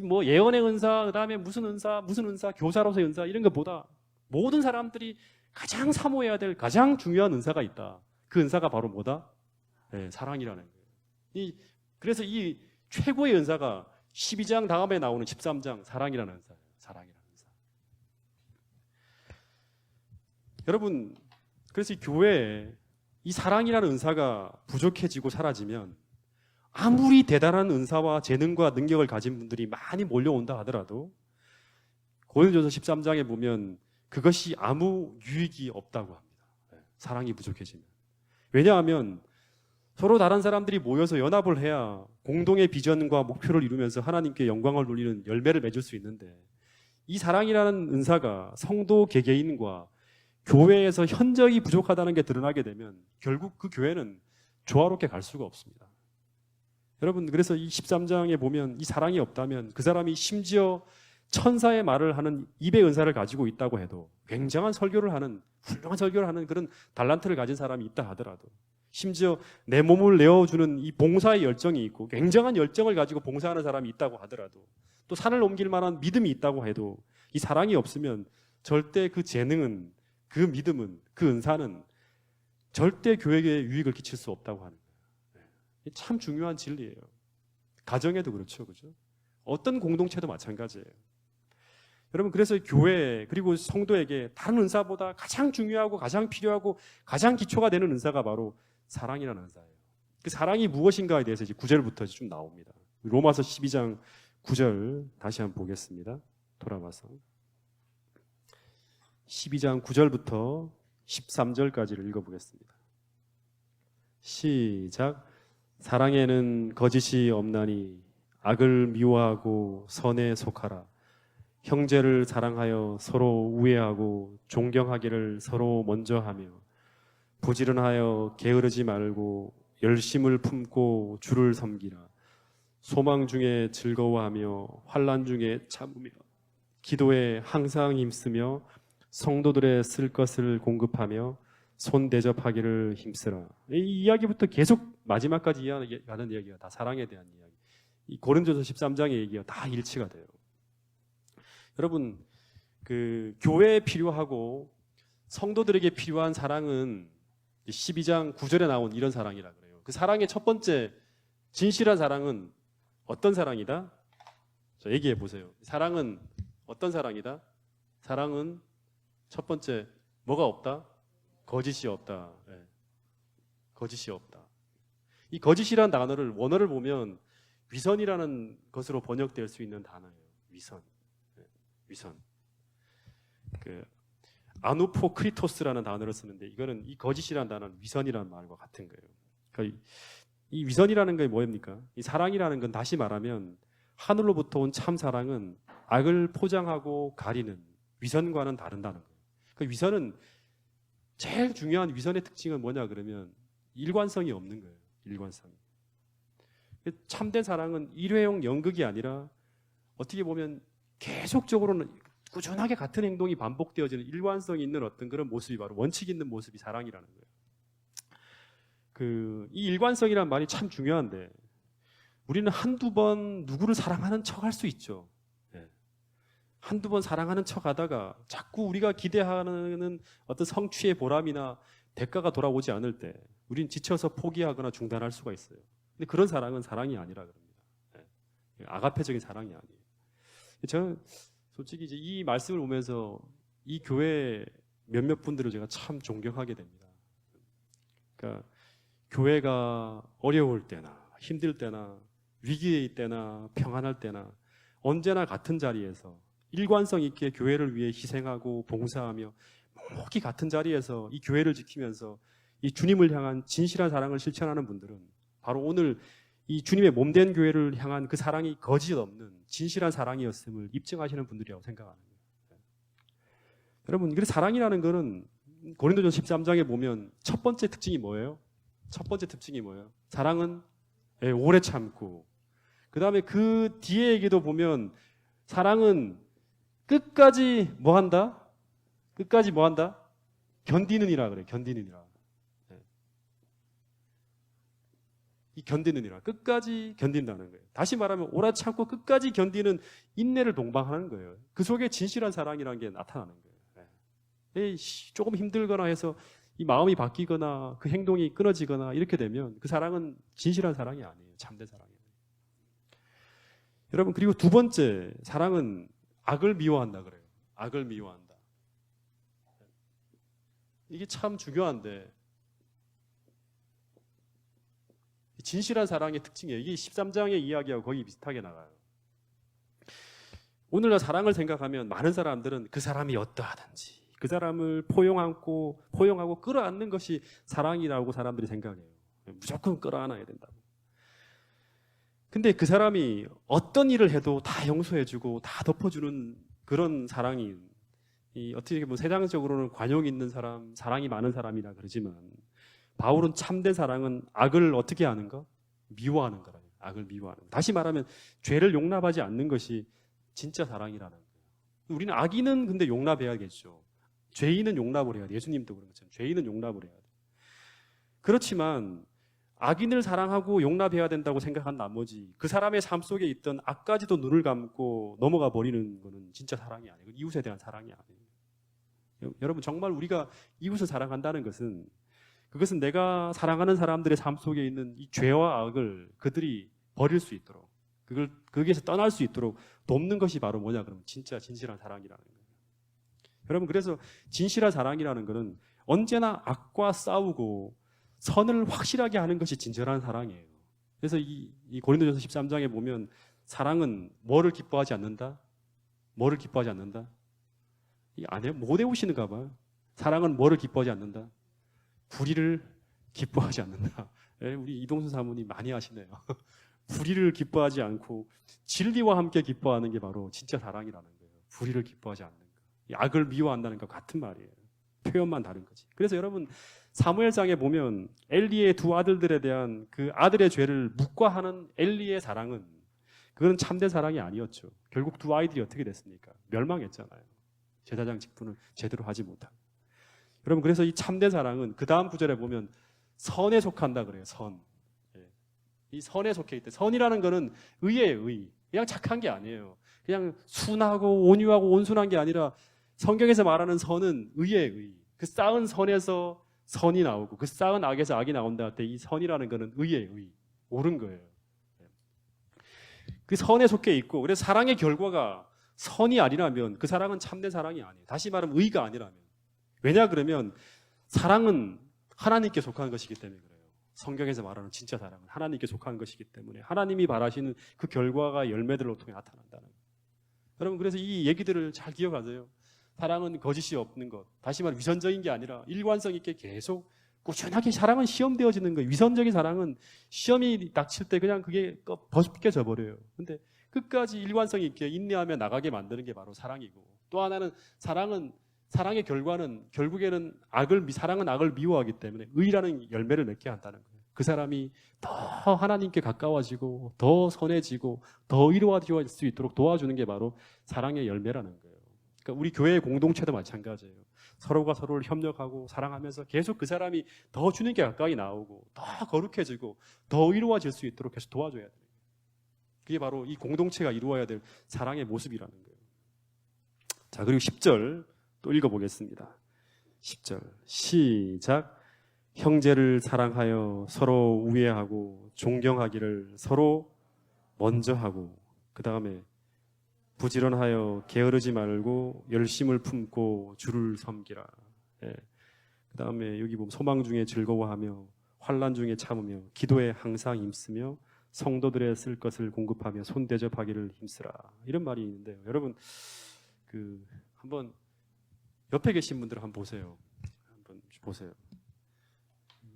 A: 뭐 예언의 은사, 그다음에 무슨 은사, 교사로서의 은사 이런 것보다 모든 사람들이 가장 사모해야 될 가장 중요한 은사가 있다. 그 은사가 바로 뭐다? 네, 사랑이라는 거예요. 그래서 이 최고의 은사가 12장 다음에 나오는 13장 사랑이라는 은사예요. 사랑이라는 은사. 여러분, 그래서 이 교회에 이 사랑이라는 은사가 부족해지고 사라지면 아무리 대단한 은사와 재능과 능력을 가진 분들이 많이 몰려온다 하더라도 고린도전서 13장에 보면 그것이 아무 유익이 없다고 합니다. 사랑이 부족해지면. 왜냐하면 서로 다른 사람들이 모여서 연합을 해야 공동의 비전과 목표를 이루면서 하나님께 영광을 돌리는 열매를 맺을 수 있는데 이 사랑이라는 은사가 성도 개개인과 교회에서 현저히 부족하다는 게 드러나게 되면 결국 그 교회는 조화롭게 갈 수가 없습니다. 여러분, 그래서 이 13장에 보면 이 사랑이 없다면 그 사람이 심지어 천사의 말을 하는 입의 은사를 가지고 있다고 해도 굉장한 설교를 하는 훌륭한 설교를 하는 그런 달란트를 가진 사람이 있다 하더라도 심지어 내 몸을 내어주는 이 봉사의 열정이 있고 굉장한 열정을 가지고 봉사하는 사람이 있다고 하더라도 또 산을 옮길 만한 믿음이 있다고 해도 이 사랑이 없으면 절대 그 재능은 그 믿음은 그 은사는 절대 교회에 유익을 끼칠 수 없다고 하는 거예요. 참 중요한 진리예요. 가정에도 그렇죠, 그죠? 어떤 공동체도 마찬가지예요. 여러분, 그래서 교회 그리고 성도에게 다른 은사보다 가장 중요하고 가장 필요하고 가장 기초가 되는 은사가 바로 사랑이라는 은사예요. 그 사랑이 무엇인가에 대해서 이제 9절부터 좀 나옵니다. 로마서 12장 9절 다시 한번 보겠습니다. 돌아와서 12장 9절부터 13절까지를 읽어보겠습니다. 시작. 사랑에는 거짓이 없나니 악을 미워하고 선에 속하라. 형제를 사랑하여 서로 우애하고 존경하기를 서로 먼저 하며 부지런하여 게으르지 말고 열심을 품고 주를 섬기라. 소망 중에 즐거워하며 환난 중에 참으며 기도에 항상 힘쓰며 성도들의 쓸 것을 공급하며 손 대접하기를 힘쓰라. 이 이야기부터 계속 마지막까지 이어가는 이야기가 다 사랑에 대한 이야기. 이 고린도서 13장의 얘기가 다 일치가 돼요. 여러분, 그 교회에 필요하고 성도들에게 필요한 사랑은 12장 9절에 나온 이런 사랑이라 그래요. 그 사랑의 첫 번째 진실한 사랑은 어떤 사랑이다? 자, 얘기해 보세요. 사랑은 어떤 사랑이다? 사랑은 첫 번째 뭐가 없다? 거짓이 없다. 네. 거짓이 없다. 이 거짓이라는 단어를 원어를 보면 위선이라는 것으로 번역될 수 있는 단어예요. 위선. 네. 위선. 그 아누포크리토스라는 단어를 쓰는데 이거는 이 거짓이라는 단어는 위선이라는 말과 같은 거예요. 그러니까 이 위선이라는 게 뭐입니까? 이 사랑이라는 건 다시 말하면 하늘로부터 온 참 사랑은 악을 포장하고 가리는 위선과는 다른다는 거예요. 그 위선은 제일 중요한 위선의 특징은 뭐냐 그러면 일관성이 없는 거예요. 일관성. 참된 사랑은 일회용 연극이 아니라 어떻게 보면 계속적으로는 꾸준하게 같은 행동이 반복되어지는 일관성이 있는 어떤 그런 모습이 바로 원칙 있는 모습이 사랑이라는 거예요. 이 일관성이라는 말이 참 중요한데 우리는 한두 번 누구를 사랑하는 척 할 수 있죠. 네. 한두 번 사랑하는 척 하다가 자꾸 우리가 기대하는 어떤 성취의 보람이나 대가가 돌아오지 않을 때 우리는 지쳐서 포기하거나 중단할 수가 있어요. 근데 그런 사랑은 사랑이 아니라 그럽니다. 네. 아가페적인 사랑이 아니에요. 저는 솔직히 이제 이 말씀을 보면서 이 교회 몇몇 분들을 제가 참 존경하게 됩니다. 그러니까 교회가 어려울 때나 힘들 때나 위기에 때나 평안할 때나 언제나 같은 자리에서 일관성 있게 교회를 위해 희생하고 봉사하며 묵묵히 같은 자리에서 이 교회를 지키면서 이 주님을 향한 진실한 사랑을 실천하는 분들은 바로 오늘 이 주님의 몸된 교회를 향한 그 사랑이 거짓 없는 진실한 사랑이었음을 입증하시는 분들이라고 생각하는 거예요. 여러분, 그래서 사랑이라는 거는 고린도전서 13장에 보면 첫 번째 특징이 뭐예요? 첫 번째 특징이 뭐예요? 사랑은 오래 참고, 그 다음에 그 뒤에 얘기도 보면 사랑은 끝까지 뭐 한다? 끝까지 뭐 한다? 견디는이라 그래요. 견디는이라. 이 견디는이라. 끝까지 견딘다는 거예요. 다시 말하면 오래 참고 끝까지 견디는 인내를 동반하는 거예요. 그 속에 진실한 사랑이라는 게 나타나는 거예요. 조금 힘들거나 해서 이 마음이 바뀌거나 그 행동이 끊어지거나 이렇게 되면 그 사랑은 진실한 사랑이 아니에요. 참된 사랑이에요. 여러분, 그리고 두 번째, 사랑은 악을 미워한다 그래요. 악을 미워한다. 이게 참 중요한데, 진실한 사랑의 특징이에요. 이게 13장의 이야기하고 거의 비슷하게 나가요. 오늘날 사랑을 생각하면 많은 사람들은 그 사람이 어떠하든지 그 사람을 포용하고 끌어안는 것이 사랑이라고 사람들이 생각해요. 무조건 끌어안아야 된다고. 근데 그 사람이 어떤 일을 해도 다 용서해주고 다 덮어주는 그런 사랑이, 어떻게 보면 세상적으로는 관용이 있는 사람, 사랑이 많은 사람이라 그러지만 바울은 참된 사랑은 악을 어떻게 하는 거? 미워하는 거라요. 악을 미워하는 거. 다시 말하면 죄를 용납하지 않는 것이 진짜 사랑이라는 거예요. 우리는 악인은 근데 용납해야겠죠. 죄인은 용납을 해야 돼요. 예수님도 그런 것처럼 죄인은 용납을 해야 돼요. 그렇지만 악인을 사랑하고 용납해야 된다고 생각한 나머지 그 사람의 삶 속에 있던 악까지도 눈을 감고 넘어가 버리는 것은 진짜 사랑이 아니에요. 이웃에 대한 사랑이 아니에요. 여러분, 정말 우리가 이웃을 사랑한다는 것은, 그것은 내가 사랑하는 사람들의 삶 속에 있는 이 죄와 악을 그들이 버릴 수 있도록, 그걸 거기에서 떠날 수 있도록 돕는 것이 바로 뭐냐 그러면 진짜 진실한 사랑이라는 거예요. 여러분, 그래서 진실한 사랑이라는 것은 언제나 악과 싸우고 선을 확실하게 하는 것이 진정한 사랑이에요. 그래서 이 고린도전서 13장에 보면 사랑은 뭐를 기뻐하지 않는다? 뭐를 기뻐하지 않는다? 아니에요? 못 외우시는가 봐요. 사랑은 뭐를 기뻐하지 않는다? 불의를 기뻐하지 않는다. 우리 이동수 사모님 많이 하시네요. 불의를 기뻐하지 않고 진리와 함께 기뻐하는 게 바로 진짜 사랑이라는 거예요. 불의를 기뻐하지 않는 거. 악을 미워한다는 것 같은 말이에요. 표현만 다른 거지. 그래서 여러분, 사무엘상에 보면 엘리의 두 아들들에 대한 그 아들의 죄를 묵과하는 엘리의 사랑은, 그건 참된 사랑이 아니었죠. 결국 두 아이들이 어떻게 됐습니까? 멸망했잖아요. 제사장 직분을 제대로 하지 못하고. 여러분, 그래서 이 참된 사랑은 그 다음 구절에 보면 선에 속한다 그래요. 선. 이 선에 속해 있대. 선이라는 거는 의예요. 의. 그냥 착한 게 아니에요. 그냥 순하고 온유하고 온순한 게 아니라 성경에서 말하는 선은 의예요. 의. 그 쌓은 선에서 선이 나오고 그 쌓은 악에서 악이 나온다 할 때 이 선이라는 거는 의예요. 의. 옳은 거예요. 그 선에 속해 있고, 그래서 사랑의 결과가 선이 아니라면 그 사랑은 참된 사랑이 아니에요. 다시 말하면 의가 아니라면. 왜냐 그러면 사랑은 하나님께 속한 것이기 때문에 그래요. 성경에서 말하는 진짜 사랑은 하나님께 속한 것이기 때문에 하나님이 바라시는 그 결과가 열매들로 통해 나타난다는 거예요. 여러분, 그래서 이 얘기들을 잘 기억하세요. 사랑은 거짓이 없는 것. 다시 말해 위선적인 게 아니라 일관성 있게 계속 꾸준하게 사랑은 시험되어지는 거예요. 위선적인 사랑은 시험이 닥칠 때 그냥 그게 벗겨져 버려요. 근데 끝까지 일관성 있게 인내하며 나가게 만드는 게 바로 사랑이고, 또 하나는 사랑의 결과는 결국에는 사랑은 악을 미워하기 때문에 의라는 열매를 맺게 한다는 거예요. 그 사람이 더 하나님께 가까워지고 더 선해지고 더 의로워질 수 있도록 도와주는 게 바로 사랑의 열매라는 거예요. 그러니까 우리 교회의 공동체도 마찬가지예요. 서로가 서로를 협력하고 사랑하면서 계속 그 사람이 더 주님께 가까이 나오고 더 거룩해지고 더 의로워질 수 있도록 계속 도와줘야 돼요. 그게 바로 이 공동체가 이루어야 될 사랑의 모습이라는 거예요. 자, 그리고 10절 또 읽어보겠습니다. 10절 시작. 형제를 사랑하여 서로 우애하고 존경하기를 서로 먼저 하고, 그 다음에 부지런하여 게으르지 말고 열심을 품고 주를 섬기라. 그 다음에 여기 보면 소망 중에 즐거워하며 환난 중에 참으며 기도에 항상 힘쓰며 성도들의 쓸 것을 공급하며 손 대접하기를 힘쓰라. 이런 말이 있는데요. 여러분, 한번 옆에 계신 분들 한번 보세요. 한번 보세요.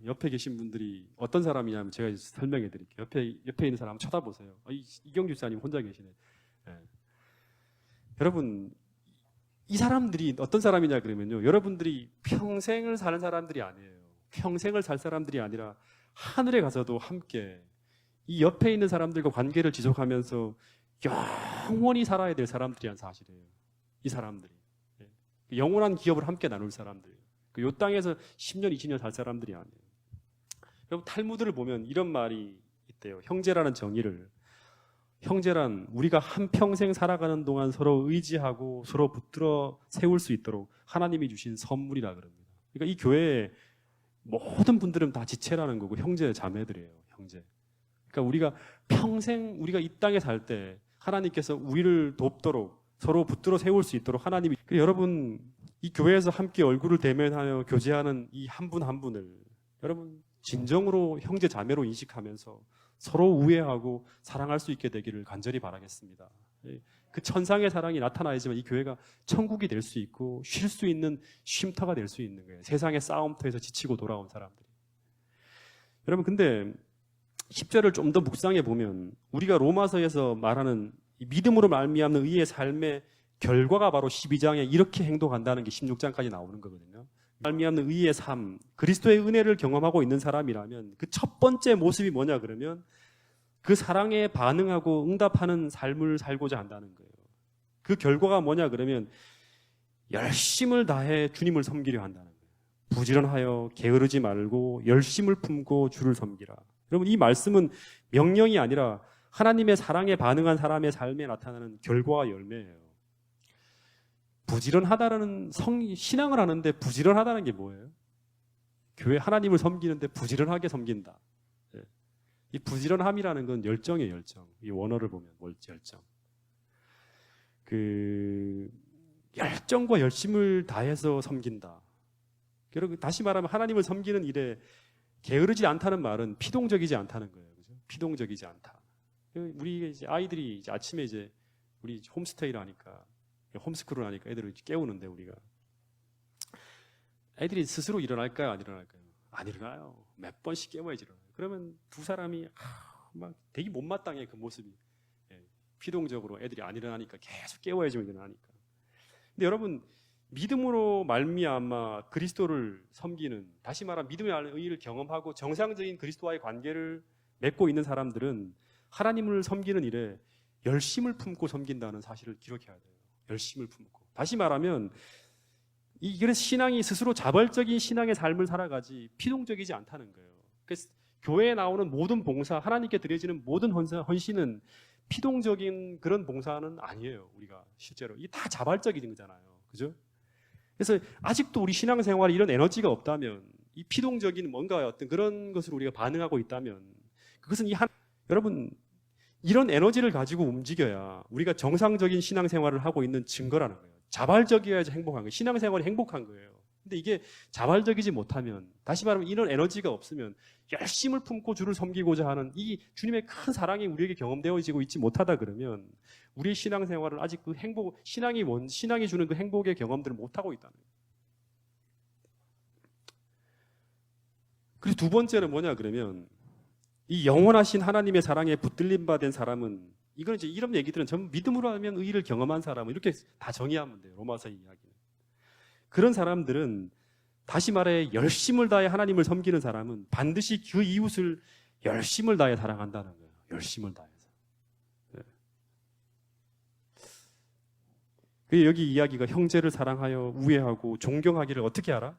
A: 옆에 계신 분들이 어떤 사람이냐면 제가 이제 설명해 드릴게요. 옆에 있는 사람 쳐다보세요. 이경주 사님 혼자 계시네. 예. 여러분, 이 사람들이 어떤 사람이냐 그러면요, 여러분들이 평생을 사는 사람들이 아니에요. 평생을 살 사람들이 아니라 하늘에 가서도 함께 이 옆에 있는 사람들과 관계를 지속하면서 영원히 살아야 될 사람들이란 사실이에요. 이 사람들이 영원한 기업을 함께 나눌 사람들, 이 땅에서 10년, 20년 살 사람들이 아니에요. 여러분, 탈무드를 보면 이런 말이 있대요. 형제라는 정의를, 형제란 우리가 한평생 살아가는 동안 서로 의지하고 서로 붙들어 세울 수 있도록 하나님이 주신 선물이라 그럽니다. 그러니까 이 교회의 모든 분들은 다 지체라는 거고 형제 자매들이에요. 형제. 그러니까 우리가 평생 우리가 이 땅에 살 때 하나님께서 우리를 돕도록 서로 붙들어 세울 수 있도록 하나님이, 여러분, 이 교회에서 함께 얼굴을 대면하여 교제하는 이 한 분 한 분을 여러분 진정으로 형제 자매로 인식하면서 서로 우애하고 사랑할 수 있게 되기를 간절히 바라겠습니다. 그 천상의 사랑이 나타나야지만 이 교회가 천국이 될 수 있고 쉴 수 있는 쉼터가 될 수 있는 거예요. 세상의 싸움터에서 지치고 돌아온 사람들이. 여러분, 근데 10절을 좀 더 묵상해 보면 우리가 로마서에서 말하는 믿음으로 말미암는 의의 삶의 결과가 바로 12장에 이렇게 행동한다는 게 16장까지 나오는 거거든요. 말미암는 의의 삶, 그리스도의 은혜를 경험하고 있는 사람이라면 그 첫 번째 모습이 뭐냐 그러면 그 사랑에 반응하고 응답하는 삶을 살고자 한다는 거예요. 그 결과가 뭐냐 그러면 열심을 다해 주님을 섬기려 한다는 거예요. 부지런하여 게으르지 말고 열심을 품고 주를 섬기라. 여러분, 이 말씀은 명령이 아니라 하나님의 사랑에 반응한 사람의 삶에 나타나는 결과와 열매예요. 부지런하다는 신앙을 하는데 부지런하다는 게 뭐예요? 교회 하나님을 섬기는데 부지런하게 섬긴다. 이 부지런함이라는 건 열정이에요, 열정. 이 원어를 보면 열정. 그 열정과 열심을 다해서 섬긴다. 여러분, 다시 말하면 하나님을 섬기는 일에 게으르지 않다는 말은 피동적이지 않다는 거예요. 그죠? 피동적이지 않다. 우리 이제 아이들이 이제 아침에 이제 우리 홈스테이를 하니까, 홈스쿨을 하니까 애들을 깨우는데 우리가 애들이 스스로 일어날까요? 안 일어날까요? 안 일어나요. 몇 번씩 깨워야지 일어나요. 그러면 두 사람이 막 되게 못마땅해, 그 모습이. 피동적으로 애들이 안 일어나니까 계속 깨워야지만 일어나니까. 근데 여러분, 믿음으로 말미암아 그리스도를 섬기는, 다시 말하면 믿음의 의의를 경험하고 정상적인 그리스도와의 관계를 맺고 있는 사람들은 하나님을 섬기는 일에 열심을 품고 섬긴다는 사실을 기록해야 돼요. 열심을 품고. 다시 말하면 이게 신앙이 스스로 자발적인 신앙의 삶을 살아가지 피동적이지 않다는 거예요. 그래서 교회에 나오는 모든 봉사, 하나님께 드려지는 모든 헌신은 피동적인 그런 봉사는 아니에요. 우리가 실제로 이게 다 자발적인 거잖아요. 그죠? 그래서 아직도 우리 신앙생활에 이런 에너지가 없다면, 이 피동적인 뭔가 어떤 그런 것으로 우리가 반응하고 있다면, 그것은 여러분, 이런 에너지를 가지고 움직여야 우리가 정상적인 신앙생활을 하고 있는 증거라는 거예요. 자발적이어야지 행복한 거예요. 신앙생활이 행복한 거예요. 근데 이게 자발적이지 못하면, 다시 말하면 이런 에너지가 없으면 열심을 품고 주를 섬기고자 하는 이 주님의 큰 사랑이 우리에게 경험되어지고 있지 못하다 그러면 우리의 신앙생활은 아직 그 행복, 신앙이 주는 그 행복의 경험들을 못하고 있다는 거예요. 그리고 두 번째는 뭐냐 그러면 이 영원하신 하나님의 사랑에 붙들림 받은 사람은, 이건 이제 이런 얘기들은 전부 믿음으로 하면 의의를 경험한 사람은 이렇게 다 정의하면 돼요. 로마서의 이야기는. 그런 사람들은, 다시 말해 열심을 다해 하나님을 섬기는 사람은 반드시 그 이웃을 열심을 다해 사랑한다는 거예요. 열심을 다해서. 네. 여기 이야기가 형제를 사랑하여 우애하고 존경하기를 어떻게 하라?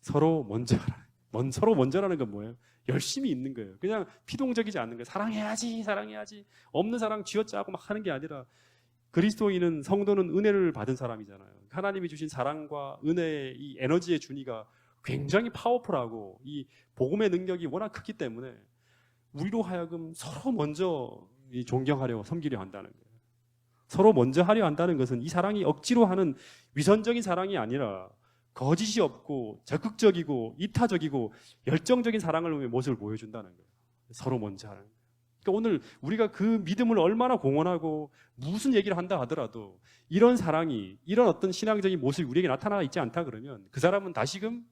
A: 서로 먼저 하라. 서로 먼저라는 건 뭐예요? 열심히 있는 거예요. 그냥 피동적이지 않는 거예요. 사랑해야지. 없는 사랑 쥐어짜고 막 하는 게 아니라, 그리스도인은, 성도는 은혜를 받은 사람이잖아요. 하나님이 주신 사랑과 은혜의 이 에너지의 준위가 굉장히 파워풀하고 이 복음의 능력이 워낙 크기 때문에 우리로 하여금 서로 먼저 존경하려, 섬기려 한다는 거예요. 서로 먼저 하려 한다는 것은 이 사랑이 억지로 하는 위선적인 사랑이 아니라 거짓이 없고 적극적이고 이타적이고 열정적인 사랑을 모습을 보여준다는 거예요. 서로 먼저 하는 거예요. 그러니까 오늘 우리가 그 믿음을 얼마나 공헌하고 무슨 얘기를 한다 하더라도 이런 사랑이, 이런 어떤 신앙적인 모습이 우리에게 나타나 있지 않다 그러면 그 사람은 다시금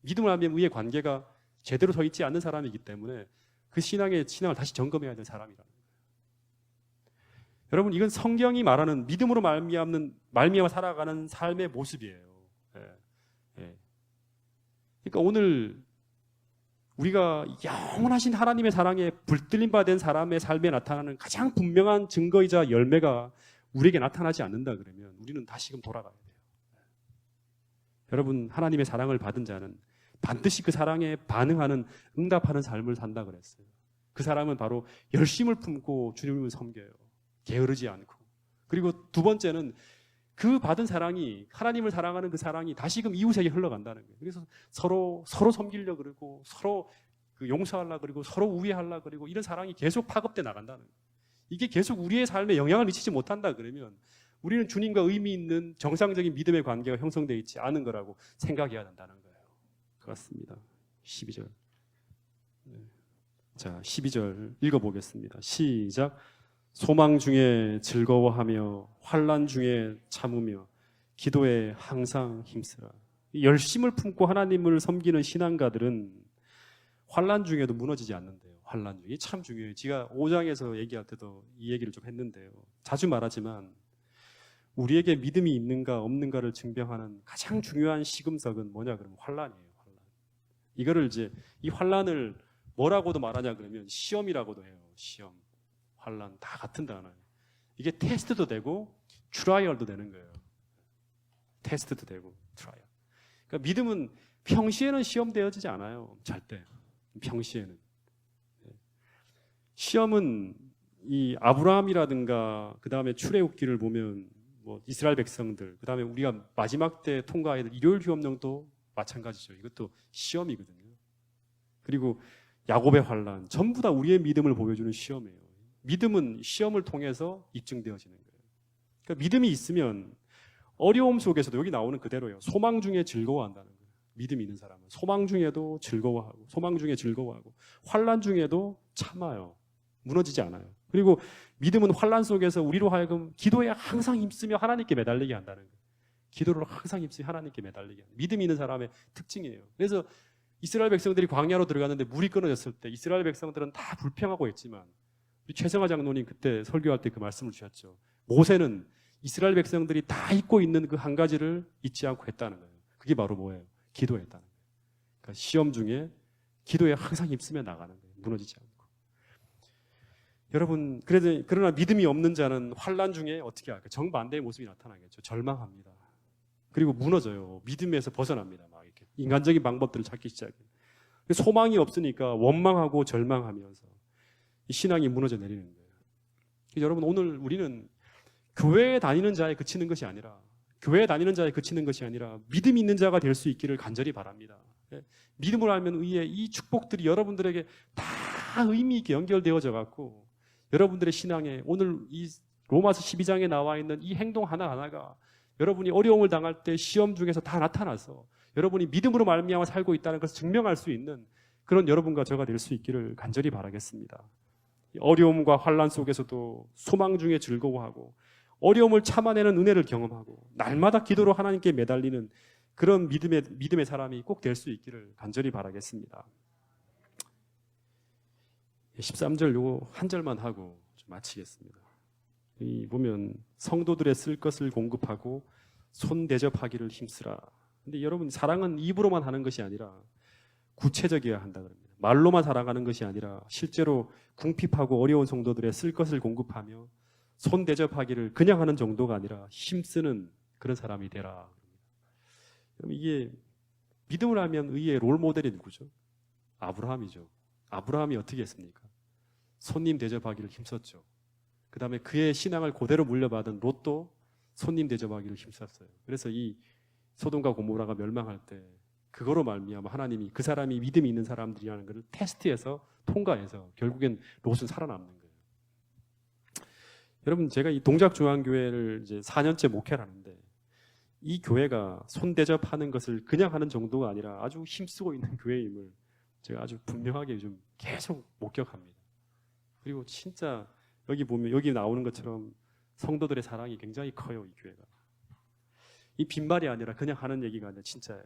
A: 믿음을 하면 의의 관계가 제대로 서 있지 않는 사람이기 때문에 그 신앙을 다시 점검해야 될 사람이라는 거예요. 여러분, 이건 성경이 말하는 믿음으로 말미암아 살아가는 삶의 모습이에요. 예. 예. 그러니까 오늘 우리가 영원하신 하나님의 사랑에 불들림 바 된 사람의 삶에 나타나는 가장 분명한 증거이자 열매가 우리에게 나타나지 않는다 그러면 우리는 다시금 돌아가야 돼요. 여러분, 하나님의 사랑을 받은 자는 반드시 그 사랑에 반응하는, 응답하는 삶을 산다 그랬어요. 그 사람은 바로 열심을 품고 주님을 섬겨요. 게으르지 않고. 그리고 두 번째는 그 받은 사랑이, 하나님을 사랑하는 그 사랑이 다시금 이웃에게 흘러간다는 거예요. 그래서 서로 섬기려고 그러고, 서로 용서하려고 그러고, 서로 우애하려고 그러고, 이런 사랑이 계속 파급돼 나간다는 거예요. 이게 계속 우리의 삶에 영향을 미치지 못한다 그러면 우리는 주님과 의미 있는 정상적인 믿음의 관계가 형성되어 있지 않은 거라고 생각해야 된다는 거예요. 그렇습니다. 12절. 자, 12절 읽어보겠습니다. 시작. 소망 중에 즐거워하며 환난 중에 참으며 기도에 항상 힘쓰라. 열심을 품고 하나님을 섬기는 신앙가들은 환난 중에도 무너지지 않는데요. 환난 중에 참 중요해요. 제가 5장에서 얘기할 때도 이 얘기를 좀 했는데요. 자주 말하지만 우리에게 믿음이 있는가 없는가를 증명하는 가장 중요한 시금석은 뭐냐 그러면 환난이에요. 환난. 이거를 이제 이 환난을 뭐라고도 말하냐 그러면 시험이라고도 해요. 시험, 환난 다 같은 단어예요. 이게 테스트도 되고 트라이얼도 되는 거예요. 테스트도 되고 트라이얼. 그러니까 믿음은 평시에는 시험되어지지 않아요. 절대. 평시에는. 시험은 이 아브라함이라든가 그 다음에 출애굽기를 보면 뭐 이스라엘 백성들, 그 다음에 우리가 마지막 때 통과해야 될 일요일 휴업령도 마찬가지죠. 이것도 시험이거든요. 그리고 야곱의 환난, 전부 다 우리의 믿음을 보여주는 시험이에요. 믿음은 시험을 통해서 입증되어지는 거예요. 그러니까 믿음이 있으면 어려움 속에서도 여기 나오는 그대로예요. 소망 중에 즐거워한다는 거예요. 믿음이 있는 사람은 소망 중에도 즐거워하고, 소망 중에 즐거워하고, 환난 중에도 참아요. 무너지지 않아요. 그리고 믿음은 환난 속에서 우리로 하여금 기도에 항상 힘쓰며 하나님께 매달리게 한다는 거예요. 기도를 항상 힘쓰며 하나님께 매달리게 하는 믿음이 있는 사람의 특징이에요. 그래서 이스라엘 백성들이 광야로 들어갔는데 물이 끊어졌을 때 이스라엘 백성들은 다 불평하고 있지만 우리 최성화 장로님 그때 설교할 때 그 말씀을 주셨죠. 모세는 이스라엘 백성들이 다 잊고 있는 그 한 가지를 잊지 않고 했다는 거예요. 그게 바로 뭐예요? 기도했다는 거예요. 그러니까 시험 중에 기도에 항상 힘쓰며 나가는 거예요. 무너지지 않고. 여러분, 그러나 믿음이 없는 자는 환난 중에 어떻게 할까요? 정반대의 모습이 나타나겠죠. 절망합니다. 그리고 무너져요. 믿음에서 벗어납니다. 막 이렇게 인간적인 방법들을 찾기 시작해요. 소망이 없으니까 원망하고 절망하면서 이 신앙이 무너져 내리는 거예요. 여러분, 오늘 우리는 교회에 다니는 자에 그치는 것이 아니라 믿음이 있는 자가 될 수 있기를 간절히 바랍니다. 믿음을 알면 의의 이 축복들이 여러분들에게 다 의미 있게 연결되어져 갖고 여러분들의 신앙에 오늘 이 로마서 12장에 나와 있는 이 행동 하나하나가 여러분이 어려움을 당할 때 시험 중에서 다 나타나서 여러분이 믿음으로 말미암아 살고 있다는 것을 증명할 수 있는 그런 여러분과 저가 될 수 있기를 간절히 바라겠습니다. 어려움과 환난 속에서도 소망 중에 즐거워하고 어려움을 참아내는 은혜를 경험하고 날마다 기도로 하나님께 매달리는 그런 믿음의 사람이 꼭 될 수 있기를 간절히 바라겠습니다. 13절 요거 한 절만 하고 좀 마치겠습니다. 이 보면 성도들의 쓸 것을 공급하고 손 대접하기를 힘쓰라. 근데 여러분, 사랑은 입으로만 하는 것이 아니라 구체적이어야 한다 그럽니다. 말로만 사랑하는 것이 아니라 실제로 궁핍하고 어려운 성도들의 쓸 것을 공급하며 손 대접하기를 그냥 하는 정도가 아니라 힘쓰는 그런 사람이 되라. 그럼 이게 믿음을 하면 의의 롤 모델이 누구죠? 아브라함이죠. 아브라함이 어떻게 했습니까? 손님 대접하기를 힘썼죠. 그 다음에 그의 신앙을 그대로 물려받은 롯도 손님 대접하기를 힘썼어요. 그래서 이 소돔과 고모라가 멸망할 때 그거로 말미암아 하나님이 그 사람이 믿음이 있는 사람들이라는 것을 테스트해서 통과해서 결국엔 롯은 살아남는 거예요. 여러분, 제가 이 동작중앙교회를 이제 4년째 목회를 하는데 이 교회가 손 대접하는 것을 그냥 하는 정도가 아니라 아주 힘쓰고 있는 교회임을 제가 아주 분명하게 좀 계속 목격합니다. 그리고 진짜 여기 보면 여기 나오는 것처럼 성도들의 사랑이 굉장히 커요. 이 교회가. 이 빈말이 아니라 그냥 하는 얘기가 아니라 진짜예요.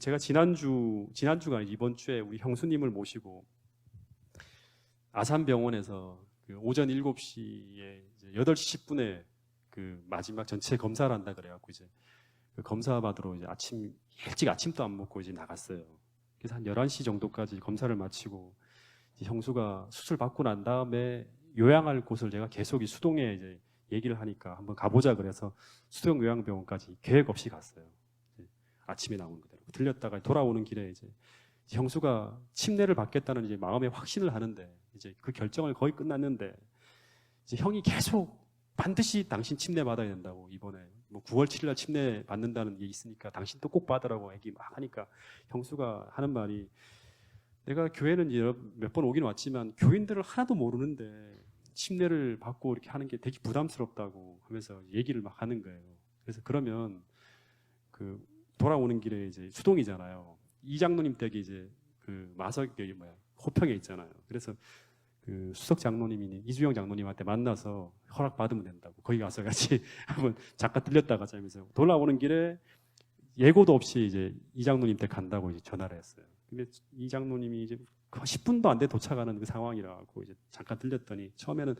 A: 제가 지난주가 아니라 이번 주에 우리 형수님을 모시고 아산병원에서 오전 7시에 8시 10분에 마지막 전체 검사를 한다 그래갖고 이제 검사 받으러 이제 일찍 아침도 안 먹고 이제 나갔어요. 그래서 한 11시 정도까지 검사를 마치고 이제 형수가 수술 받고 난 다음에 요양할 곳을 제가 계속 이 수동에 이제 얘기를 하니까 한번 가보자 그래서 수동 요양병원까지 계획 없이 갔어요. 아침에 나온 그대로 들렸다가 돌아오는 길에 이제 형수가 침례를 받겠다는 이제 마음의 확신을 하는데 이제 그 결정을 거의 끝났는데 이제 형이 계속 반드시 당신 침례 받아야 된다고 이번에 뭐 9월 7일 날 침례 받는다는 게 있으니까 당신도 꼭 받으라고 얘기 막 하니까 형수가 하는 말이 내가 교회는 몇 번 오긴 왔지만 교인들을 하나도 모르는데 침례를 받고 이렇게 하는 게 되게 부담스럽다고 하면서 얘기를 막 하는 거예요. 그래서 그러면 돌아오는 길에 이제 수동이잖아요. 이 장로님 댁이 이제 호평에 있잖아요. 그래서 수석 장로님이 이주영 장로님한테 만나서 허락 받으면 된다고 거기 가서 같이 한번 잠깐 들렸다 가자 하면서 돌아오는 길에 예고도 없이 이제 이 장로님 댁 간다고 이제 전화를 했어요. 근데 이 장로님이 이제 10분도 안 돼 도착하는 그 상황이라고 이제 잠깐 들렸더니 처음에는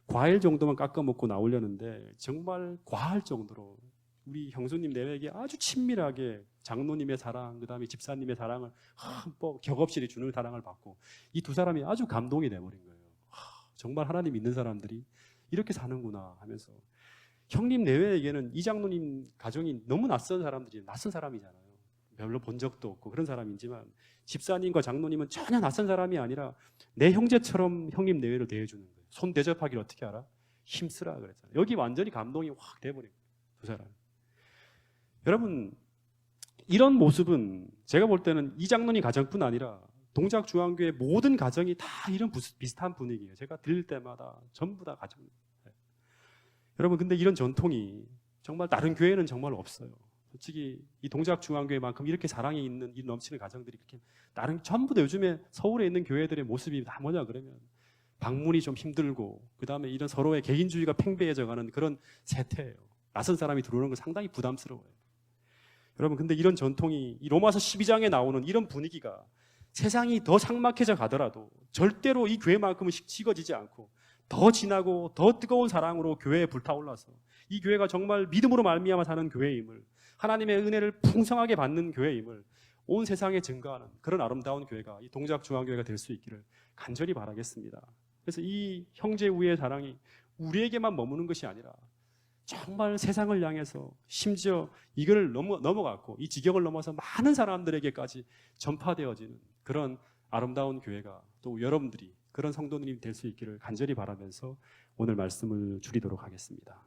A: 과일 정도만 깎아 먹고 나오려는데 정말 과할 정도로 우리 형수님 내외에게 아주 친밀하게 장로님의 사랑, 그 다음에 집사님의 사랑을 격없이 주는 사랑을 받고 이 두 사람이 아주 감동이 돼버린 거예요. 정말 하나님 믿는 사람들이 이렇게 사는구나 하면서 형님 내외에게는 이 장로님 가정이 너무 낯선 사람이잖아요. 별로 본 적도 없고 그런 사람이지만 집사님과 장로님은 전혀 낯선 사람이 아니라 내 형제처럼 형님 내외를 대해주는 거예요. 손 대접하기를 어떻게 알아? 힘쓰라 그랬잖아요. 여기 완전히 감동이 확 돼버린 거예요. 두 사람. 여러분 이런 모습은 제가 볼 때는 이 장로님 가정뿐 아니라 동작중앙교회 모든 가정이 다 이런 비슷한 분위기예요. 제가 들릴 때마다 전부 다 가정. 여러분 근데 이런 전통이 정말 다른 교회는 정말 없어요. 솔직히 이 동작중앙교회만큼 이렇게 사랑이 있는 이 넘치는 가정들이 그렇게 다른 전부 다 요즘에 서울에 있는 교회들의 모습이 다 뭐냐 그러면 방문이 좀 힘들고 그 다음에 이런 서로의 개인주의가 팽배해져가는 그런 세태예요. 낯선 사람이 들어오는 건 상당히 부담스러워요. 여러분 근데 이런 전통이 이 로마서 12장에 나오는 이런 분위기가 세상이 더 삭막해져 가더라도 절대로 이 교회만큼은 식어지지 않고 더 진하고 더 뜨거운 사랑으로 교회에 불타올라서 이 교회가 정말 믿음으로 말미암아 사는 교회임을 하나님의 은혜를 풍성하게 받는 교회임을 온 세상에 증거하는 그런 아름다운 교회가 이 동작중앙교회가 될 수 있기를 간절히 바라겠습니다. 그래서 이 형제 우애의 사랑이 우리에게만 머무는 것이 아니라 정말 세상을 향해서 심지어 이걸 넘어갔고 이 지경을 넘어서 많은 사람들에게까지 전파되어지는 그런 아름다운 교회가 또 여러분들이 그런 성도님이 될 수 있기를 간절히 바라면서 오늘 말씀을 줄이도록 하겠습니다.